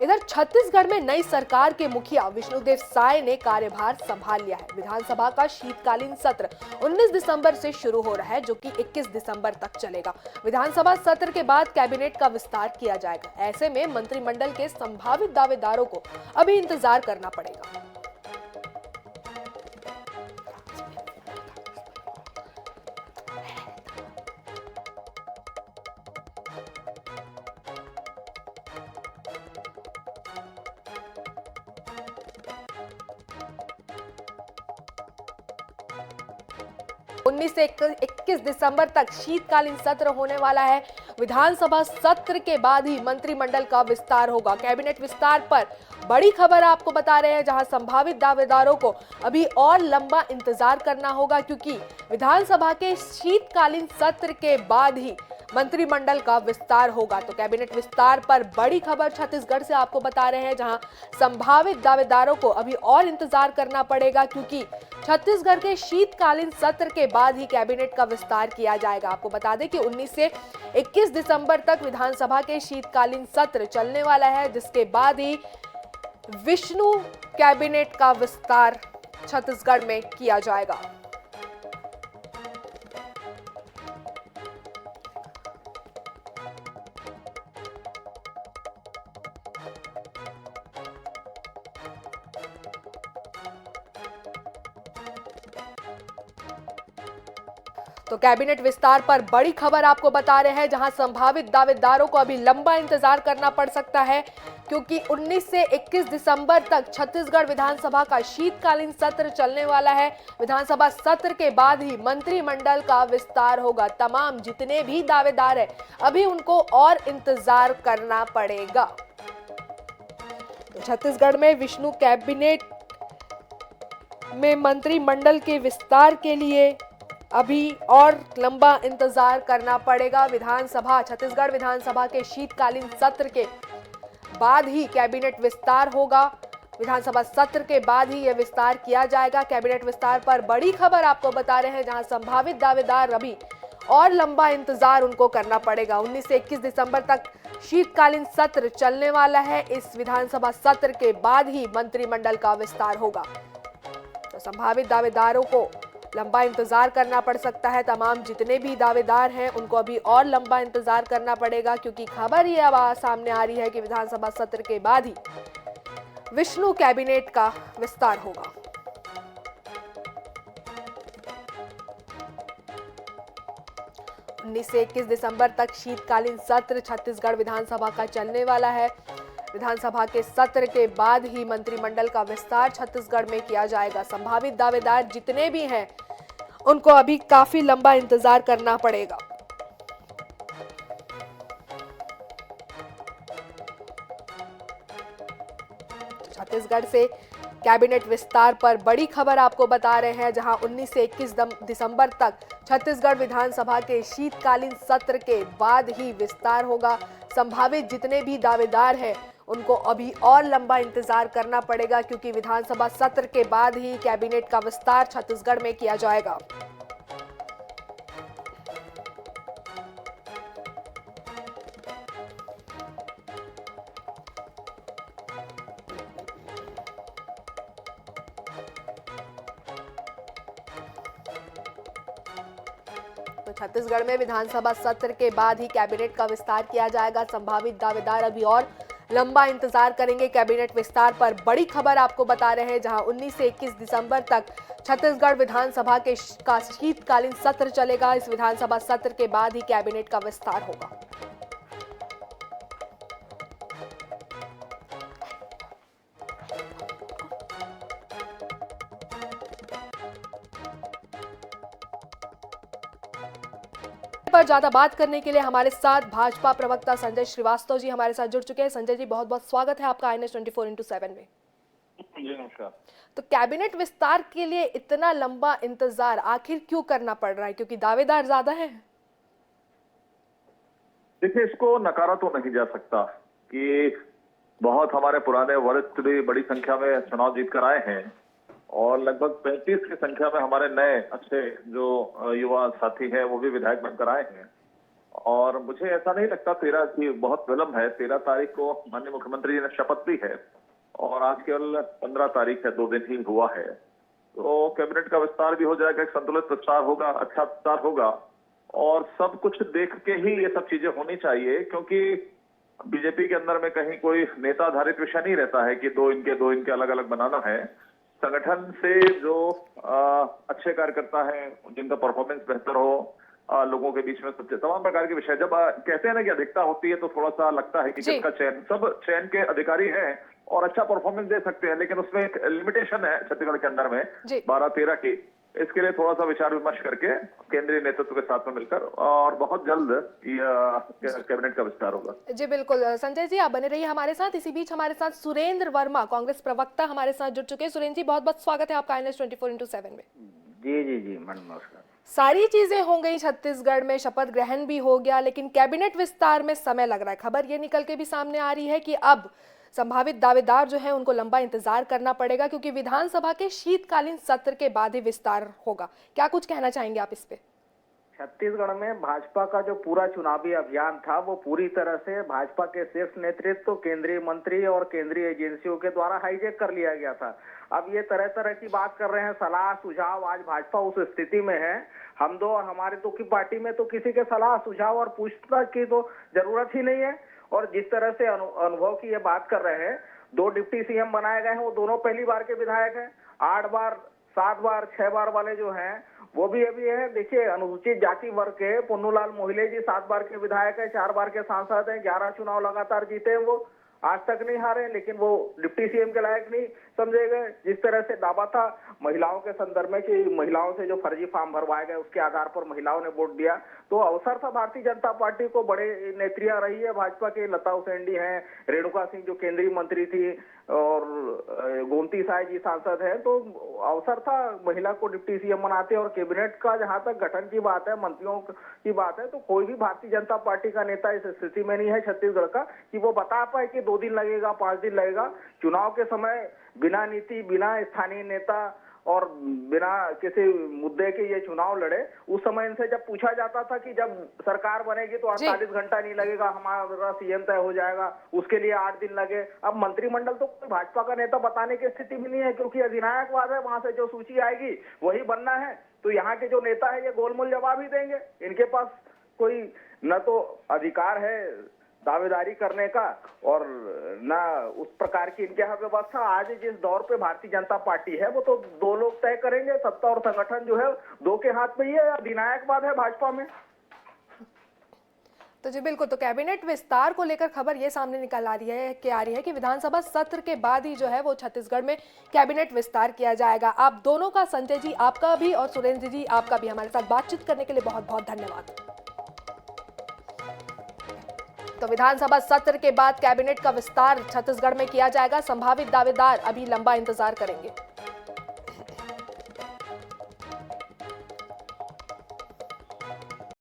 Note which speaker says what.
Speaker 1: इधर छत्तीसगढ़ में नई सरकार के मुखिया विष्णुदेव साय ने कार्यभार संभाल लिया है। विधानसभा का शीतकालीन सत्र 19 दिसंबर से शुरू हो रहा है, जो कि 21 दिसंबर तक चलेगा। विधानसभा सत्र के बाद कैबिनेट का विस्तार किया जाएगा। ऐसे में मंत्रिमंडल के संभावित दावेदारों को अभी इंतजार करना पड़ेगा। 19 से 21 दिसंबर तक शीतकालीन सत्र होने वाला है। विधानसभा सत्र के बाद ही मंत्रिमंडल का विस्तार होगा। कैबिनेट विस्तार पर बड़ी खबर आपको बता रहे हैं, जहां संभावित दावेदारों को अभी और लंबा इंतजार करना होगा, क्योंकि विधानसभा के शीतकालीन सत्र के बाद ही मंत्रिमंडल का विस्तार होगा। तो कैबिनेट विस्तार पर बड़ी खबर छत्तीसगढ़ से आपको बता रहे हैं, जहां संभावित दावेदारों को अभी और इंतजार करना पड़ेगा, क्योंकि छत्तीसगढ़ के शीतकालीन सत्र के बाद ही कैबिनेट का विस्तार किया जाएगा। आपको बता दें कि 19 से 21 दिसंबर तक विधानसभा के शीतकालीन सत्र चलने वाला है, जिसके बाद ही विष्णु कैबिनेट का विस्तार छत्तीसगढ़ में किया जाएगा। तो कैबिनेट विस्तार पर बड़ी खबर आपको बता रहे हैं, जहां संभावित दावेदारों को अभी लंबा इंतजार करना पड़ सकता है, क्योंकि 19 से 21 दिसंबर तक छत्तीसगढ़ विधानसभा का शीतकालीन सत्र चलने वाला है। विधानसभा सत्र के बाद ही मंत्रिमंडल का विस्तार होगा। तमाम जितने भी दावेदार हैं, अभी उनको और इंतजार करना पड़ेगा। तो छत्तीसगढ़ में विष्णु कैबिनेट में मंत्रिमंडल के विस्तार के लिए अभी और लंबा इंतजार करना पड़ेगा। छत्तीसगढ़ विधानसभा के शीतकालीन सत्र के बाद ही कैबिनेट विस्तार होगा। विधानसभा सत्र के बाद ही यह विस्तार किया जाएगा। कैबिनेट विस्तार पर बड़ी खबर आपको बता रहे हैं, जहां संभावित दावेदार अभी और लंबा इंतजार उनको करना पड़ेगा। 19 से 21 दिसंबर तक शीतकालीन सत्र चलने वाला है। इस विधानसभा सत्र के बाद ही मंत्रिमंडल का विस्तार होगा। तो संभावित दावेदारों को लंबा इंतजार करना पड़ सकता है। तमाम जितने भी दावेदार हैं, उनको अभी और लंबा इंतजार करना पड़ेगा, क्योंकि खबर ये अब सामने आ रही है कि विधानसभा सत्र के बाद ही विष्णु कैबिनेट का विस्तार होगा। उन्नीस से 21 दिसंबर तक शीतकालीन सत्र छत्तीसगढ़ विधानसभा का चलने वाला है। विधानसभा के सत्र के बाद ही मंत्रिमंडल का विस्तार छत्तीसगढ़ में किया जाएगा। संभावित दावेदार जितने भी हैं, उनको अभी काफी लंबा इंतजार करना पड़ेगा। छत्तीसगढ़ से कैबिनेट विस्तार पर बड़ी खबर आपको बता रहे हैं, जहां 19 से 21 दिसंबर तक छत्तीसगढ़ विधानसभा के शीतकालीन सत्र के बाद ही विस्तार होगा। संभावित जितने भी दावेदार हैं, उनको अभी और लंबा इंतजार करना पड़ेगा, क्योंकि विधानसभा सत्र के बाद ही कैबिनेट का विस्तार छत्तीसगढ़ में किया जाएगा। तो छत्तीसगढ़ में विधानसभा सत्र के बाद ही कैबिनेट का विस्तार किया जाएगा। संभावित दावेदार अभी और लंबा इंतजार करेंगे। कैबिनेट विस्तार पर बड़ी खबर आपको बता रहे हैं, जहां 19 से 21 दिसंबर तक छत्तीसगढ़ विधानसभा का शीतकालीन सत्र चलेगा। इस विधानसभा सत्र के बाद ही कैबिनेट का विस्तार होगा। पर ज्यादा बात करने के लिए हमारे साथ भाजपा प्रवक्ता संजय श्रीवास्तव जी हमारे साथ जुड़ चुके हैं। संजय जी, बहुत बहुत स्वागत है आपका INS 24/7 में।
Speaker 2: जी नमस्कार।
Speaker 1: तो कैबिनेट विस्तार के लिए इतना लंबा इंतजार आखिर क्यों करना पड़ रहा है, क्योंकि दावेदार ज्यादा हैं?
Speaker 2: देखिए, इसको नकारा तो नहीं जा सकता कि बहुत हमारे पुराने वरिष्ठ भी बड़ी संख्या में चुनाव जीत कर आए हैं, और लगभग 35 की संख्या में हमारे नए अच्छे जो युवा साथी हैं, वो भी विधायक बनकर आए हैं। और मुझे ऐसा नहीं लगता 13 की बहुत विलंब है। 13 तारीख को माननीय मुख्यमंत्री जी ने शपथ ली है और आज केवल 15 तारीख है, 2 दिन ही हुआ है। तो कैबिनेट का विस्तार भी हो जाएगा, एक संतुलित विस्तार होगा, अच्छा विस्तार होगा और सब कुछ देख के ही ये सब चीजें होनी चाहिए, क्योंकि बीजेपी के अंदर में कहीं कोई नेता आधारित विषय नहीं रहता है कि दो इनके अलग अलग बनाना है। संगठन से जो अच्छे कार्यकर्ता हैं, जिनका परफॉर्मेंस बेहतर हो, लोगों के बीच में सबसे तमाम प्रकार के विषय, जब कहते हैं ना कि अधिकता होती है तो थोड़ा सा लगता है कि किसका चयन, सब चयन के अधिकारी हैं और अच्छा परफॉर्मेंस दे सकते हैं, लेकिन उसमें एक लिमिटेशन है छत्तीसगढ़ के अंदर में 12-13 की। इसके लिए थोड़ा सा विचार विमर्श करके केंद्रीय नेतृत्व के साथ में मिलकर और बहुत जल्द कैबिनेट का विस्तार होगा।
Speaker 1: जी बिल्कुल संजय जी, आप बने रहिए हमारे साथ। इसी बीच हमारे साथ सुरेंद्र वर्मा, कांग्रेस प्रवक्ता, हमारे साथ जुड़ चुके हैं। सुरेंद्र जी, बहुत बहुत स्वागत है आपका INS 24/7 में।
Speaker 3: जी मैडम, नमस्कार।
Speaker 1: सारी चीजें हो गई, छत्तीसगढ़ में शपथ ग्रहण भी हो गया, लेकिन कैबिनेट विस्तार में समय लग रहा है। खबर ये निकल के भी सामने आ रही है कि अब संभावित दावेदार जो है उनको लंबा इंतजार करना पड़ेगा, क्योंकि विधानसभा के शीतकालीन सत्र के बाद ही विस्तार होगा। क्या कुछ कहना चाहेंगे आप इस पे?
Speaker 3: छत्तीसगढ़ में भाजपा का जो पूरा चुनावी अभियान था वो पूरी तरह से भाजपा के शीर्ष नेतृत्व, केंद्रीय मंत्री और केंद्रीय एजेंसियों के द्वारा हाईजैक कर लिया गया था। अब ये तरह तरह की बात कर रहे हैं, सलाह सुझाव। आज भाजपा उस स्थिति में है, हम दो और हमारे दो की पार्टी में तो किसी के सलाह सुझाव और पूछताछ की तो जरूरत ही नहीं है। और जिस तरह से अनुभव की ये बात कर रहे हैं, 2 डिप्टी CM बनाए गए हैं, वो दोनों पहली बार के विधायक हैं। 8 बार, 7 बार, 6 बार वाले जो हैं वो भी अभी है। देखिए, अनुसूचित जाति वर्ग के पुन्नूलाल मोहिले जी 7 बार के विधायक हैं, 4 बार के सांसद हैं, 11 चुनाव लगातार जीते हैं, वो आज तक नहीं हारे, लेकिन वो डिप्टी CM के लायक नहीं समझे गए। जिस तरह से दावा था महिलाओं के संदर्भ में कि महिलाओं से जो फर्जी फॉर्म भरवाए गए उसके आधार पर महिलाओं ने वोट दिया, तो अवसर था भारतीय जनता पार्टी को। बड़े नेत्रियां रही है भाजपा की, लता उसेंडी हैं, रेणुका सिंह जो केंद्रीय मंत्री थी और गोमती साय जी सांसद है, तो अवसर था महिला को डिप्टी CM बनाते। और कैबिनेट का जहां तक गठन की बात है, मंत्रियों की बात है, तो कोई भी भारतीय जनता पार्टी का नेता इस स्थिति में नहीं है छत्तीसगढ़ का कि वो बता पाए कि 2 दिन लगेगा, 5 दिन लगेगा। चुनाव के समय बिना नीति, बिना स्थानीय नेता और बिना किसी मुद्दे के ये चुनाव लड़े। उस समय इनसे जब पूछा जाता था कि जब सरकार बनेगी तो 48 घंटा नहीं लगेगा, हमारा CM तय हो जाएगा, उसके लिए 8 दिन लगे। अब मंत्रिमंडल तो कोई भाजपा का नेता बताने की स्थिति में नहीं है, क्योंकि अधिनायकवाद है, वहां से जो सूची आएगी वही बनना है। तो यहाँ के जो नेता है ये गोलमोल जवाब ही देंगे। इनके पास कोई न तो अधिकार है दावेदारी करने का और ना उस प्रकार की इनके यहाँ व्यवस्था। आज जिस दौर पे भारतीय जनता पार्टी है वो तो 2 लोग तय करेंगे, सत्ता और संगठन जो है 2 के हाथ में ही है। अधिनायकवाद है भाजपा में।
Speaker 1: तो जी बिल्कुल, तो कैबिनेट विस्तार को लेकर खबर ये सामने निकल आ रही है कि विधानसभा सत्र के बाद ही जो है वो छत्तीसगढ़ में कैबिनेट विस्तार किया जाएगा। आप दोनों का, संजय जी आपका भी और सुरेंद्र जी आपका भी, हमारे साथ बातचीत करने के लिए बहुत बहुत धन्यवाद। तो विधानसभा सत्र के बाद कैबिनेट का विस्तार छत्तीसगढ़ में किया जाएगा। संभावित दावेदार अभी लंबा इंतजार करेंगे।